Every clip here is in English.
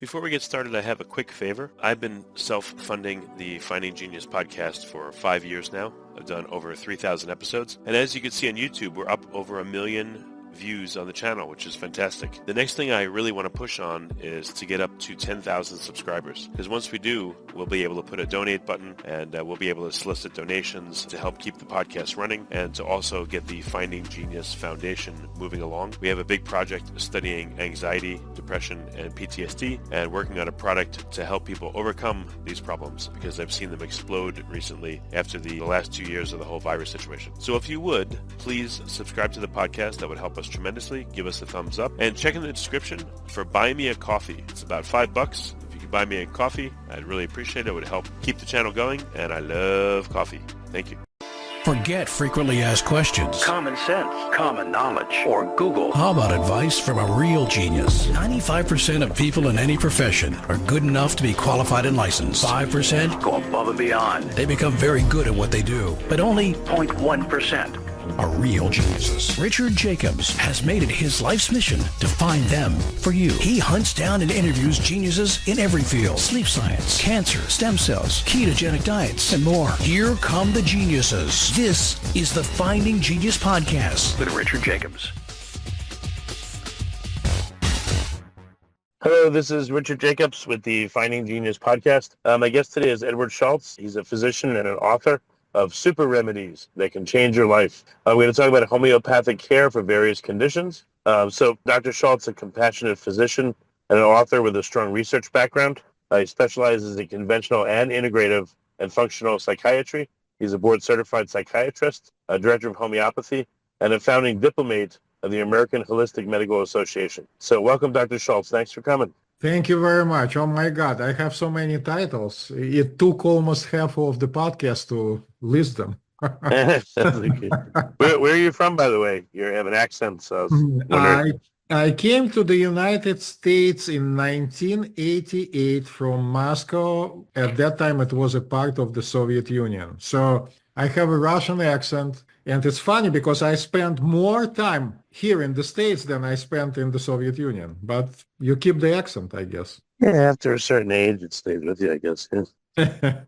Before we get started, I have a quick favor. I've been self-funding the Finding Genius podcast for 5 years now. I've done over 3,000 episodes. And as you can see on YouTube, we're up over 1 million views on the channel, which is fantastic. The next thing I really want to push on is to get up to 10,000 subscribers. Because once we do, we'll be able to put a donate button and we'll be able to solicit donations to help keep the podcast running and to also get the Finding Genius Foundation moving along. We have a big project studying anxiety, depression, and PTSD and working on a product to help people overcome these problems because I've seen them explode recently after the last 2 years of the whole virus situation. So if you would, please subscribe to the podcast. That would help us tremendously. Give us a thumbs up and check in the description for Buy Me a Coffee. It's about $5. If you could buy me a coffee, I'd really appreciate it. It would help keep the channel going, and I love coffee. Thank you. Forget frequently asked questions. Common sense, common knowledge, or Google. How about advice from a real genius? 95% of people in any profession are good enough to be qualified and licensed. 5% Go above and beyond. they become very good at what they do, but only 0.1%. are real geniuses. Richard Jacobs has made it his life's mission to find them for you. He hunts down and interviews geniuses in every field: sleep science, cancer, stem cells, ketogenic diets, and more. Here come the geniuses. This is the Finding Genius Podcast With Richard Jacobs. Hello, this is Richard Jacobs with the Finding Genius Podcast. My guest today is Edward Schultz. He's a physician and an author of Super Remedies that can change your life. We're going to talk about homeopathic care for various conditions. So Dr. Schultz is a compassionate physician and an author with a strong research background. He specializes in conventional and integrative and functional psychiatry. He's a board-certified psychiatrist, a director of homeopathy, and a founding diplomate of the American Holistic Medical Association. So welcome, Dr. Schultz. Thanks for coming. Thank you very much. Oh my God, I have so many titles. It took almost half of the podcast to list them. Where are you from, by the way? You have an accent, so I came to the United States in 1988 from Moscow. At that time, it was a part of the Soviet Union. So I have a Russian accent. And it's funny because I spent more time here in the States than I spent in the Soviet Union. But you keep the accent, I guess. Yeah, after a certain age, it stays with you, I guess. Yeah.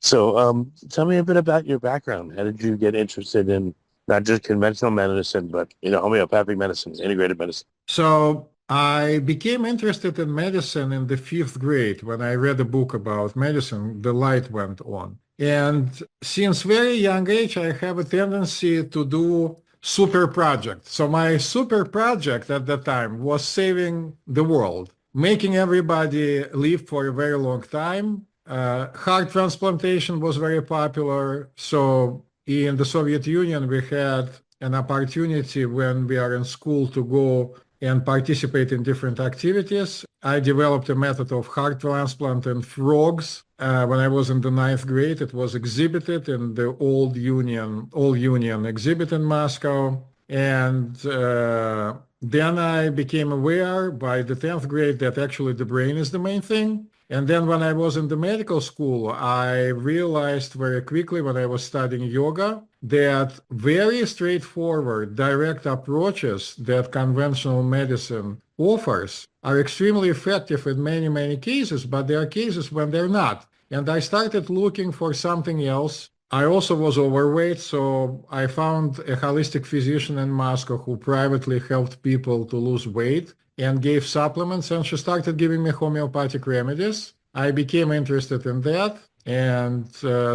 So tell me a bit about your background. How did you get interested in not just conventional medicine, but homeopathic medicine, integrated medicine? So I became interested in medicine in the 5th grade when I read a book about medicine. The light went on. And since very young age, I have a tendency to do super projects. So my super project at that time was saving the world, making everybody live for a very long time. Heart transplantation was very popular. So in the Soviet Union, we had an opportunity when we are in school to go and participate in different activities. I developed a method of heart transplant in frogs. When I was in the 9th grade, it was exhibited in the All Union exhibit in Moscow. And then I became aware by the 10th grade that actually the brain is the main thing. And then when I was in the medical school, I realized very quickly when I was studying yoga that very straightforward, direct approaches that conventional medicine offers are extremely effective in many, many cases, but there are cases when they're not. And I started looking for something else. I also was overweight, so I found a holistic physician in Moscow who privately helped people to lose weight and gave supplements, and she started giving me homeopathic remedies. I became interested in that and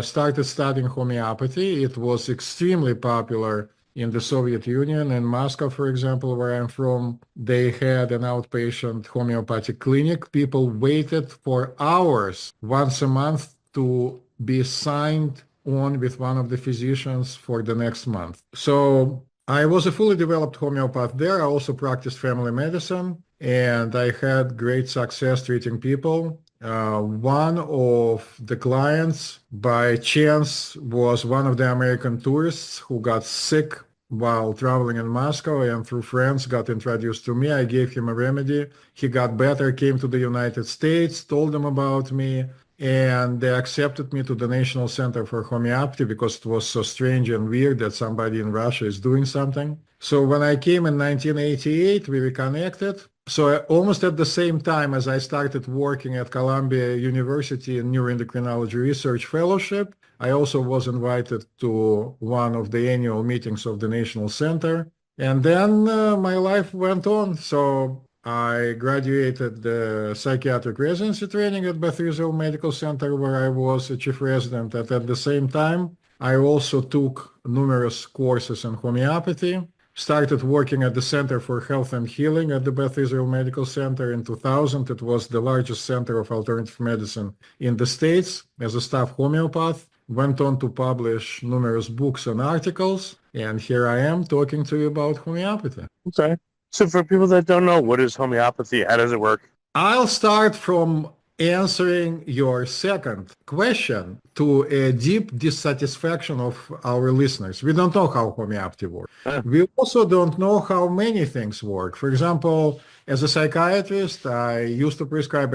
started studying homeopathy. It was extremely popular in the Soviet Union. In Moscow, for example, where I'm from, they had an outpatient homeopathic clinic. People waited for hours once a month to be signed on with one of the physicians for the next month. So I was a fully developed homeopath there. I also practiced family medicine, and I had great success treating people. One of the clients, by chance, was one of the American tourists who got sick while traveling in Moscow, and through friends got introduced to me. I gave him a remedy. He got better, came to the United States, told them about me, and they accepted me to the National Center for Homeopathy because it was so strange and weird that somebody in Russia is doing something. So when I came in 1988, we reconnected. So almost at the same time as I started working at Columbia University in neuroendocrinology research fellowship, I also was invited to one of the annual meetings of the National Center. And then my life went on. So I graduated the psychiatric residency training at Beth Israel Medical Center, where I was a chief resident. And at the same time, I also took numerous courses in homeopathy. Started working at the Center for Health and Healing at the Beth Israel Medical Center in 2000. It was the largest center of alternative medicine in the States as a staff homeopath. Went on to publish numerous books and articles. And here I am talking to you about homeopathy. Okay. So for people that don't know, what is homeopathy? How does it work? I'll start from answering your second question to a deep dissatisfaction of our listeners. We don't know how homeopathy works. We also don't know how many things work. For example, as a psychiatrist, I used to prescribe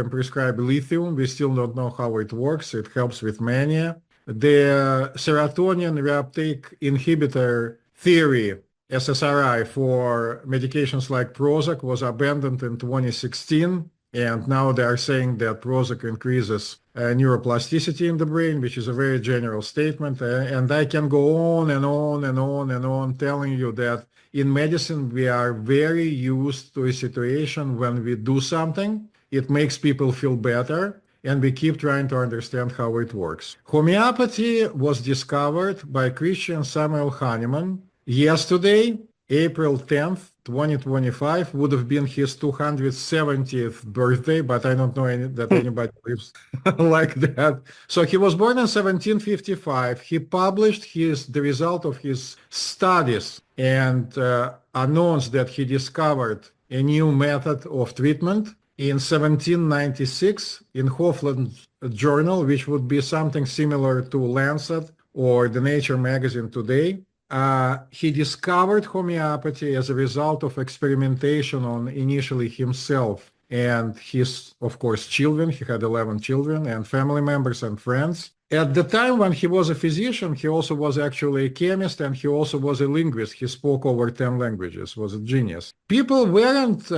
lithium. We still don't know how it works. It helps with mania. The serotonin reuptake inhibitor theory, SSRI, for medications like Prozac was abandoned in 2016. And now they are saying that Prozac increases neuroplasticity in the brain, which is a very general statement. And I can go on and on and on and on telling you that in medicine, we are very used to a situation when we do something, it makes people feel better, and we keep trying to understand how it works. Homeopathy was discovered by Christian Samuel Hahnemann yesterday. April 10th, 2025 would have been his 270th birthday, but I don't know that anybody lives like that. So he was born in 1755. He published the result of his studies and announced that he discovered a new method of treatment in 1796 in Hoffland's journal, which would be something similar to Lancet or the Nature magazine today. He discovered homeopathy as a result of experimentation on initially himself and his, of course, children. He had 11 children and family members and friends. At the time when he was a physician, he also was actually a chemist and he also was a linguist. He spoke over 10 languages, was a genius. People weren't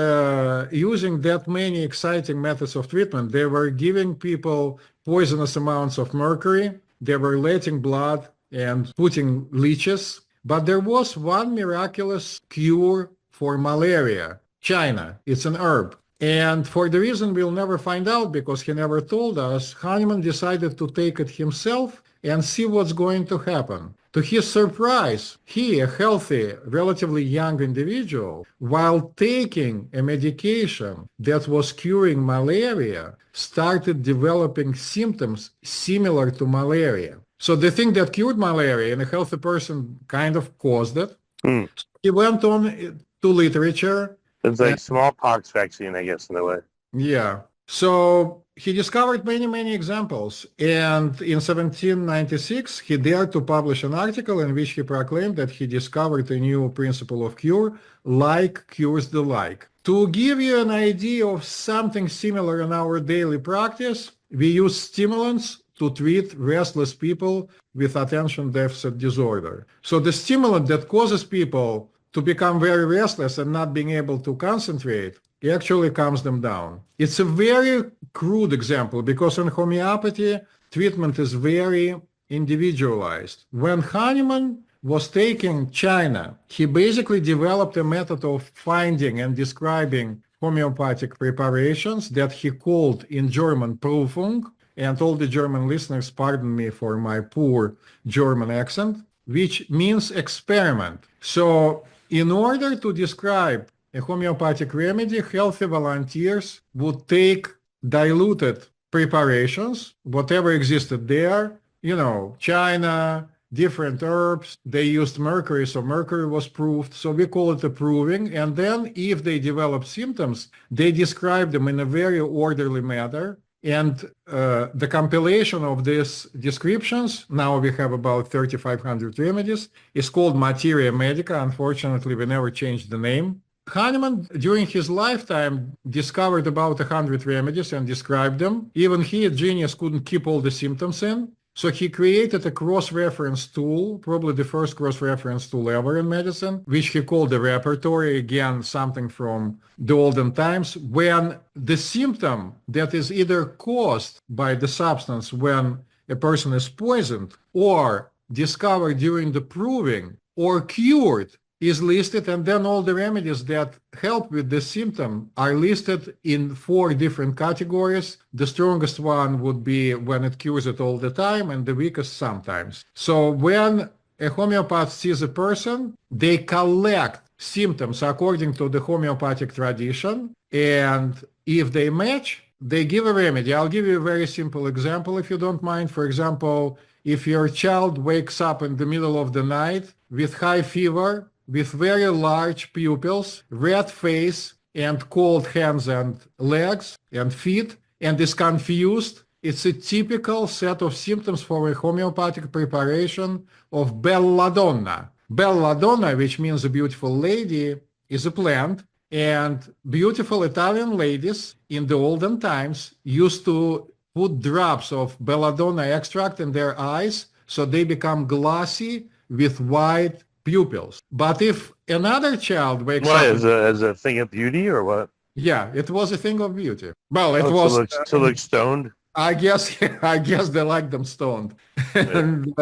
using that many exciting methods of treatment. They were giving people poisonous amounts of mercury. They were letting blood and putting leeches. But there was one miraculous cure for malaria, China. It's an herb. And for the reason we'll never find out because he never told us, Hahnemann decided to take it himself and see what's going to happen. To his surprise, he, a healthy, relatively young individual, while taking a medication that was curing malaria, started developing symptoms similar to malaria. So the thing that cured malaria in a healthy person kind of caused it. He went on to literature. It's like smallpox vaccine, I guess, in a way. Yeah. So he discovered many, many examples. And in 1796, he dared to publish an article in which he proclaimed that he discovered a new principle of cure, like cures the like. To give you an idea of something similar in our daily practice, we use stimulants to treat restless people with attention deficit disorder. So the stimulant that causes people to become very restless and not being able to concentrate actually calms them down. It's a very crude example because in homeopathy, treatment is very individualized. When Hahnemann was taking China, he basically developed a method of finding and describing homeopathic preparations that he called in German Prüfung. And all the German listeners, pardon me for my poor German accent, which means experiment. So in order to describe a homeopathic remedy, healthy volunteers would take diluted preparations, whatever existed there, China, different herbs. They used mercury, so mercury was proved. So we call it a proving. And then if they develop symptoms, they describe them in a very orderly manner. And the compilation of these descriptions, now we have about 3,500 remedies, is called Materia Medica. Unfortunately, we never changed the name. Hahnemann, during his lifetime, discovered about 100 remedies and described them. Even he, a genius, couldn't keep all the symptoms in. So he created a cross-reference tool, probably the first cross-reference tool ever in medicine, which he called the repertory, again, something from the olden times, when the symptom that is either caused by the substance when a person is poisoned or discovered during the proving or cured is listed, and then all the remedies that help with the symptom are listed in 4 different categories. The strongest one would be when it cures it all the time, and the weakest sometimes. So when a homeopath sees a person, they collect symptoms according to the homeopathic tradition, and if they match, they give a remedy. I'll give you a very simple example if you don't mind. For example, if your child wakes up in the middle of the night with high fever, with very large pupils, red face, and cold hands and legs and feet, and is confused, it's a typical set of symptoms for a homeopathic preparation of belladonna. Belladonna, which means a beautiful lady, is a plant, and beautiful Italian ladies in the olden times used to put drops of belladonna extract in their eyes so they become glossy with white pupils. But if another child wakes up... As a thing of beauty or what? Yeah, it was a thing of beauty. Well, it was... was... To look stoned? I guess they like them stoned. And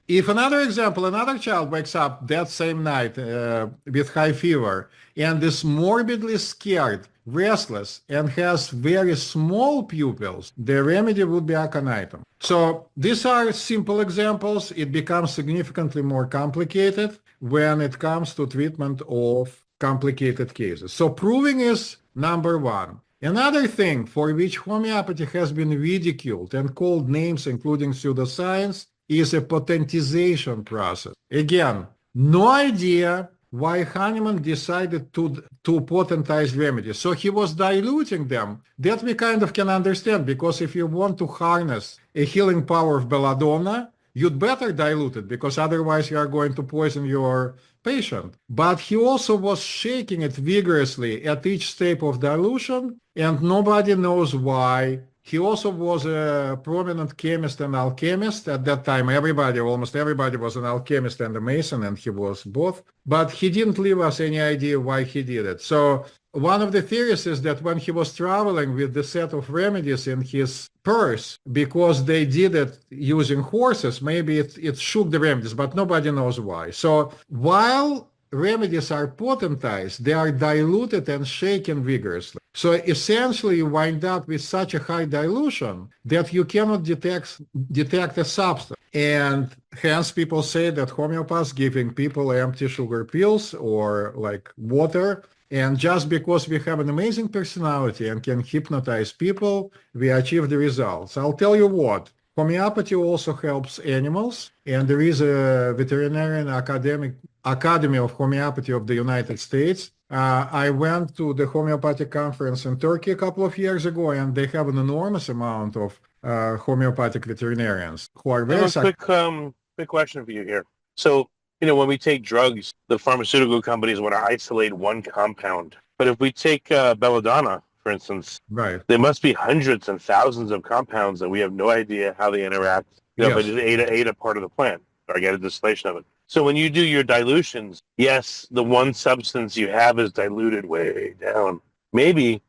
if another child wakes up that same night with high fever and is morbidly scared, restless, and has very small pupils, the remedy would be aconitum. So these are simple examples. It becomes significantly more complicated when it comes to treatment of complicated cases. So proving is number one. Another thing for which homeopathy has been ridiculed and called names including pseudoscience is a potentization process. Again, no idea why Hahnemann decided to potentize remedies. So he was diluting them. That we kind of can understand, because if you want to harness a healing power of belladonna, you'd better dilute it, because otherwise you are going to poison your patient. But he also was shaking it vigorously at each step of dilution, and nobody knows why. He also was a prominent chemist and alchemist. At that time, almost everybody was an alchemist and a mason, and he was both. But he didn't leave us any idea why he did it. So one of the theories is that when he was traveling with the set of remedies in his purse, because they did it using horses, maybe it shook the remedies, but nobody knows why. So while remedies are potentized, they are diluted and shaken vigorously. So essentially you wind up with such a high dilution that you cannot detect a substance. And hence people say that homeopaths giving people empty sugar pills or like water, and just because we have an amazing personality and can hypnotize people, we achieve the results. I'll tell you what, homeopathy also helps animals, and there is a veterinarian Academy of Homeopathy of the United States. I went to the homeopathic conference in Turkey a couple of years ago, and they have an enormous amount of homeopathic veterinarians who are very... Quick question for you here. So, when we take drugs, the pharmaceutical companies want to isolate one compound. But if we take belladonna, for instance, right, there must be hundreds and thousands of compounds that we have no idea how they interact. If I just ate a part of the plant, or I get a distillation of it. So when you do your dilutions, yes, the one substance you have is diluted way down. Maybe,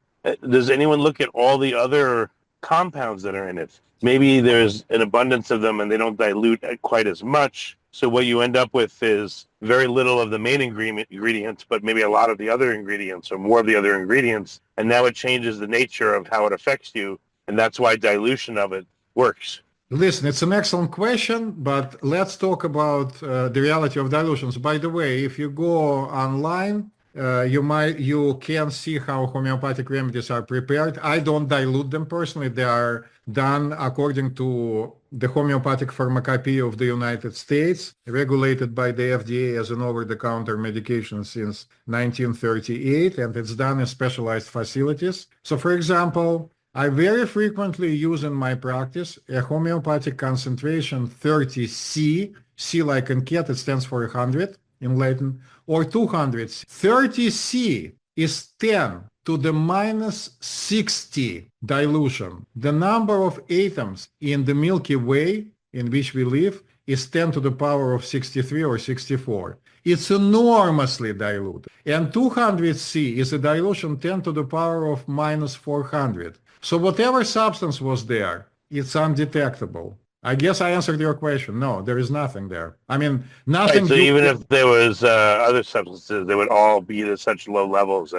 does anyone look at all the other compounds that are in it? Maybe there's an abundance of them and they don't dilute quite as much. So what you end up with is very little of the main ingredients, but maybe a lot of the other ingredients or more of the other ingredients. And now it changes the nature of how it affects you. And that's why dilution of it works. Listen, it's an excellent question, but let's talk about the reality of dilutions. By the way, if you go online, you can see how homeopathic remedies are prepared. I don't dilute them personally. They are done according to the homeopathic pharmacopoeia of the United States, regulated by the FDA as an over-the-counter medication since 1938, and it's done in specialized facilities. So, for example, I very frequently use in my practice a homeopathic concentration 30C, C like in cat, it stands for 100 in Latin, or 200. 30C is 10 to the minus 60 dilution. The number of atoms in the Milky Way in which we live is 10 to the power of 63 or 64. It's enormously diluted. And 200C is a dilution 10 to the power of minus 400. So whatever substance was there, it's undetectable. I guess I answered your question. No, there is nothing there. I mean, nothing. Right, so even if there was other substances, they would all be at such low levels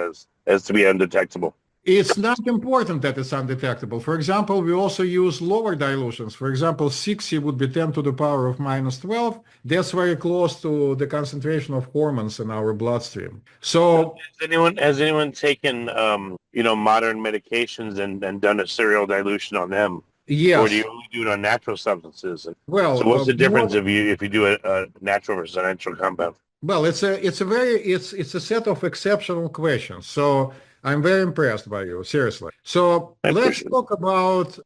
as to be undetectable. It's not important that it's undetectable. For example, we also use lower dilutions. For example, 6C would be 10 to the power of minus 12. That's very close to the concentration of hormones in our bloodstream. So has anyone taken modern medications and done a serial dilution on them? yes. Or do you only do it on natural substances? Well, so what's the difference if you do a natural versus a natural compound? Well, it's a set of exceptional questions. So I'm very impressed by you, seriously. So let's talk about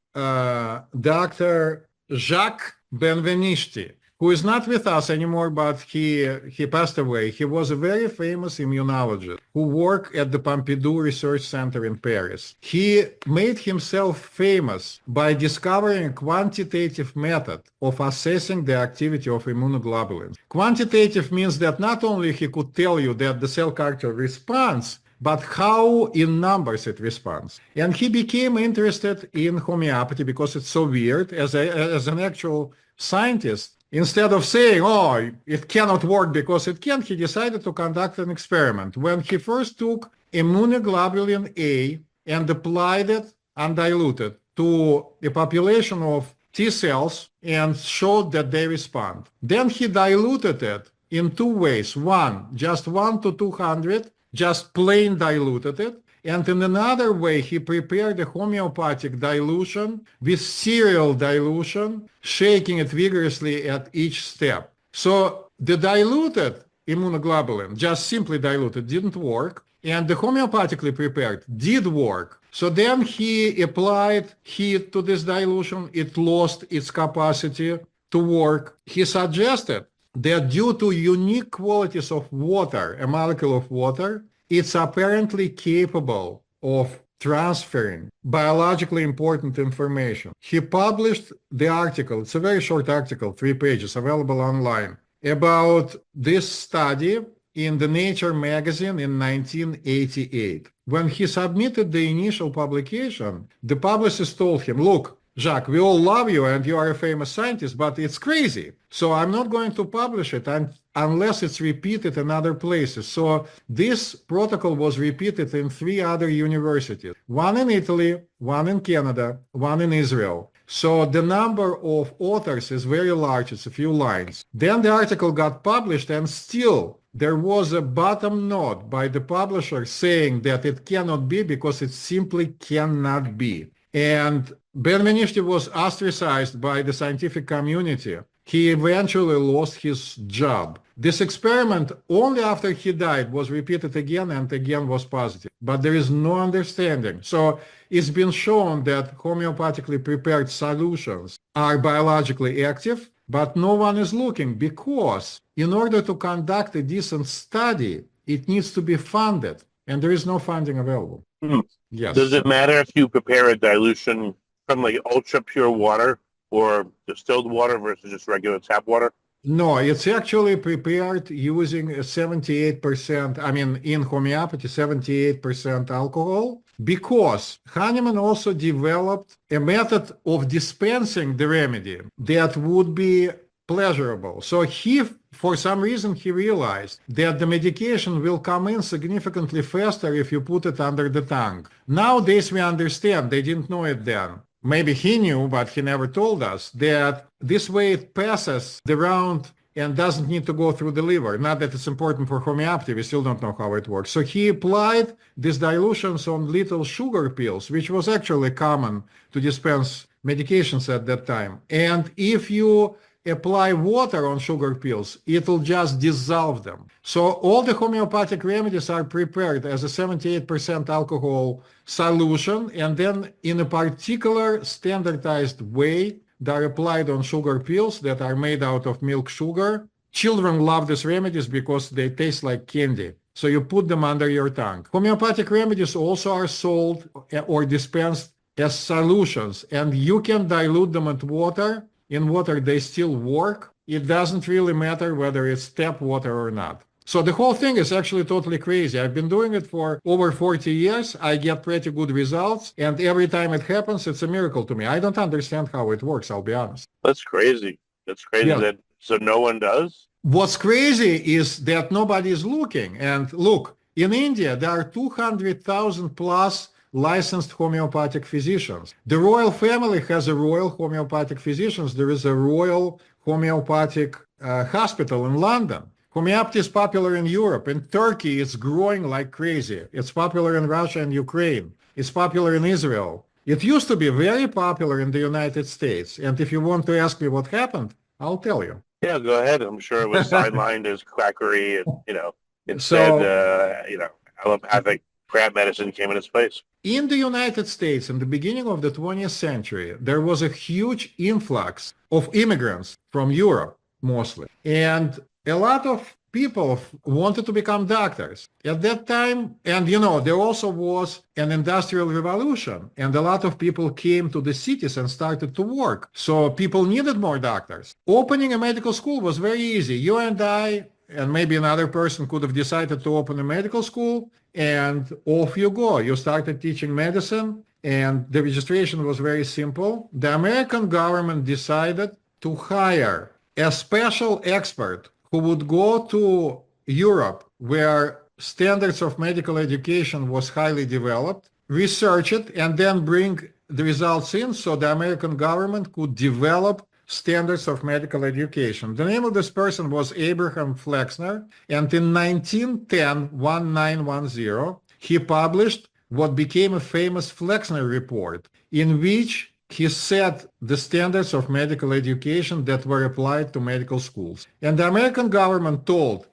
Dr. Jacques Benvenisti, who is not with us anymore, but he passed away. He was a very famous immunologist who worked at the Pompidou Research Center in Paris. He made himself famous by discovering a quantitative method of assessing the activity of immunoglobulins. Quantitative means that not only he could tell you that the cell culture responds, but how in numbers it responds. And he became interested in homeopathy because it's so weird. As an actual scientist, instead of saying, oh, it cannot work because it can, he decided to conduct an experiment. When he first took immunoglobulin A and applied it undiluted to a population of T cells and showed that they respond. Then he diluted it in two ways. One, just 1 to 200, just plain diluted it. And in another way, he prepared a homeopathic dilution with serial dilution, shaking it vigorously at each step. So the diluted immunoglobulin, just simply diluted, didn't work. And the homeopathically prepared did work. So then he applied heat to this dilution. It lost its capacity to work. He suggested that due to unique qualities of water, a molecule of water, it's apparently capable of transferring biologically important information. He published the article, it's a very short article, 3 pages, available online, about this study in the Nature magazine in 1988. When he submitted the initial publication, the publicist told him, look, Jacques, we all love you and you are a famous scientist, but it's crazy. So I'm not going to publish it unless it's repeated in other places. So this protocol was repeated in 3 other universities, one in Italy, one in Canada, one in Israel. So the number of authors is very large, it's a few lines. Then the article got published and still there was a bottom note by the publisher saying that it cannot be because it simply cannot be. And Benvenisti was ostracized by the scientific community. He eventually lost his job. This experiment, only after he died, was repeated again and again was positive. But there is no understanding. So it's been shown that homeopathically prepared solutions are biologically active, but no one is looking because in order to conduct a decent study, it needs to be funded, and there is no funding available. Yes. Does it matter if you prepare a dilution from like ultra pure water or distilled water versus just regular tap water? No, it's actually prepared using 78%, in homeopathy, 78% alcohol, because Hahnemann also developed a method of dispensing the remedy that would be pleasurable. So for some reason, he realized that the medication will come in significantly faster if you put it under the tongue. Nowadays, we understand, they didn't know it then. Maybe he knew, but he never told us, that this way it passes the round and doesn't need to go through the liver. Not that it's important for homeopathy, we still don't know how it works. So he applied these dilutions on little sugar pills, which was actually common to dispense medications at that time. And if you apply water on sugar pills, it'll just dissolve them. So all the homeopathic remedies are prepared as a 78% alcohol solution, and then in a particular standardized way, they're applied on sugar pills that are made out of milk sugar. Children love these remedies because they taste like candy. So you put them under your tongue. Homeopathic remedies also are sold or dispensed as solutions, and you can dilute them with water in water, they still work. It doesn't really matter whether it's tap water or not. So the whole thing is actually totally crazy. I've been doing it for over 40 years. I get pretty good results. And every time it happens, it's a miracle to me. I don't understand how it works, I'll be honest. That's crazy. That's crazy. Yeah. So no one does? What's crazy is that nobody is looking. And look, in India, there are 200,000 plus licensed homeopathic physicians. The royal family has a royal homeopathic physicians. There is a royal homeopathic hospital in London. Homeopathy is popular in Europe. In Turkey, it's growing like crazy. It's popular in Russia and Ukraine. It's popular in Israel. It used to be very popular in the United States. And if you want to ask me what happened, I'll tell you. Yeah, go ahead. I'm sure it was sidelined as quackery and, instead, allopathic crab medicine came in its place. In the United States, in the beginning of the 20th century, there was a huge influx of immigrants from Europe, mostly. And a lot of people wanted to become doctors at that time. And, there also was an industrial revolution. And a lot of people came to the cities and started to work. So people needed more doctors. Opening a medical school was very easy. You and I and maybe another person could have decided to open a medical school, and off you go. You started teaching medicine, and the registration was very simple. The American government decided to hire a special expert who would go to Europe, where standards of medical education was highly developed, research it, and then bring the results in so the American government could develop standards of medical education. The name of this person was Abraham Flexner, and in 1910, he published what became a famous Flexner Report, in which he set the standards of medical education that were applied to medical schools. And the American government told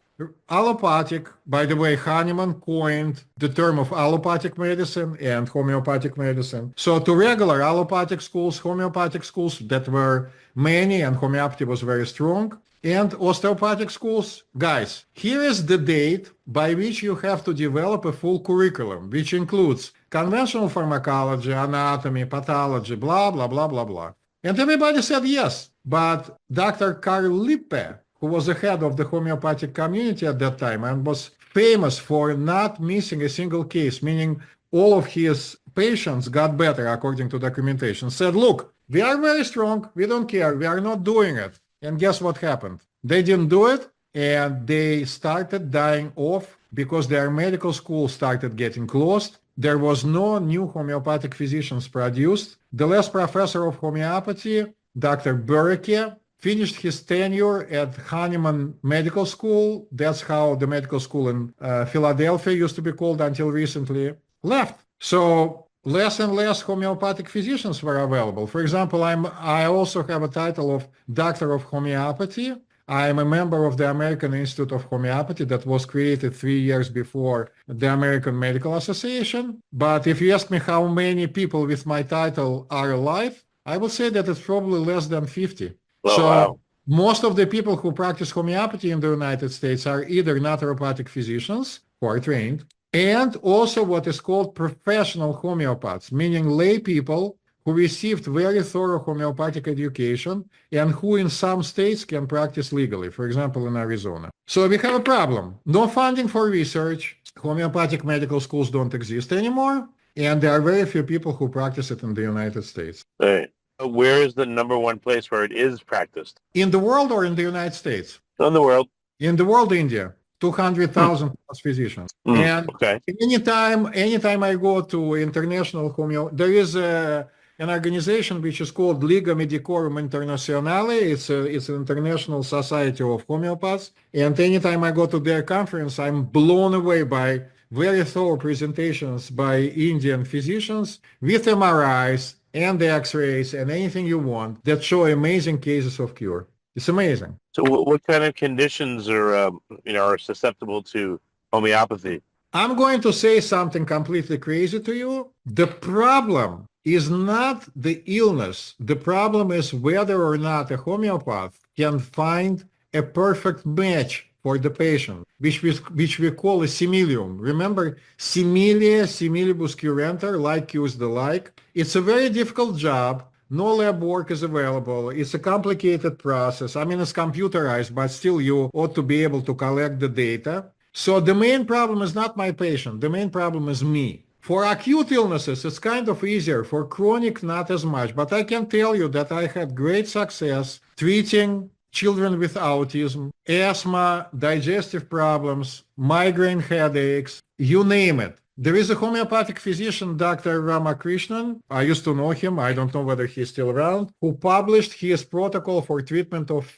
allopathic, by the way, Hahnemann coined the term of allopathic medicine and homeopathic medicine. So to regular allopathic schools, homeopathic schools that were many and homeopathy was very strong, and osteopathic schools, guys, here is the date by which you have to develop a full curriculum, which includes conventional pharmacology, anatomy, pathology, blah, blah, blah, blah, blah. And everybody said yes. But Dr. Karl Lippe, who was the head of the homeopathic community at that time and was famous for not missing a single case, meaning all of his patients got better according to documentation, said, look, we are very strong, we don't care, we are not doing it. And guess what happened? They didn't do it, and they started dying off because their medical schools started getting closed. There was no new homeopathic physicians produced. The last professor of homeopathy, Dr. Burke, finished his tenure at Hahnemann Medical School. That's how the medical school in Philadelphia used to be called until recently, left. So less and less homeopathic physicians were available. For example, I also have a title of Doctor of Homeopathy. I am a member of the American Institute of Homeopathy that was created 3 years before the American Medical Association. But if you ask me how many people with my title are alive, I would say that it's probably less than 50. Oh, so wow. Most of the people who practice homeopathy in the United States are either naturopathic physicians who are trained, and also what is called professional homeopaths, meaning lay people who received very thorough homeopathic education and who in some states can practice legally, for example, in Arizona. So we have a problem. No funding for research. Homeopathic medical schools don't exist anymore, and there are very few people who practice it in the United States. Right. Where is the number one place where it is practiced? In the world or in the United States? In the world. In the world, India. 200,000 plus physicians. And okay. anytime I go to international there is an organization which is called Liga Medicorum Internationale. It's an international society of homeopaths. And anytime I go to their conference, I'm blown away by very thorough presentations by Indian physicians with MRIs and the X-rays and anything you want that show amazing cases of cure. It's amazing. So what kind of conditions are susceptible to homeopathy? I'm going to say something completely crazy to you. The problem is not the illness. The problem is whether or not a homeopath can find a perfect match for the patient, which we call a similium. Remember, similia, similibus curenter, like cures the like. It's a very difficult job. No lab work is available. It's a complicated process. I mean, it's computerized, but still you ought to be able to collect the data. So the main problem is not my patient. The main problem is me. For acute illnesses, it's kind of easier. For chronic, not as much. But I can tell you that I had great success treating children with autism, asthma, digestive problems, migraine headaches, you name it. There is a homeopathic physician, Dr. Ramakrishnan, I used to know him, I don't know whether he's still around, who published his protocol for treatment of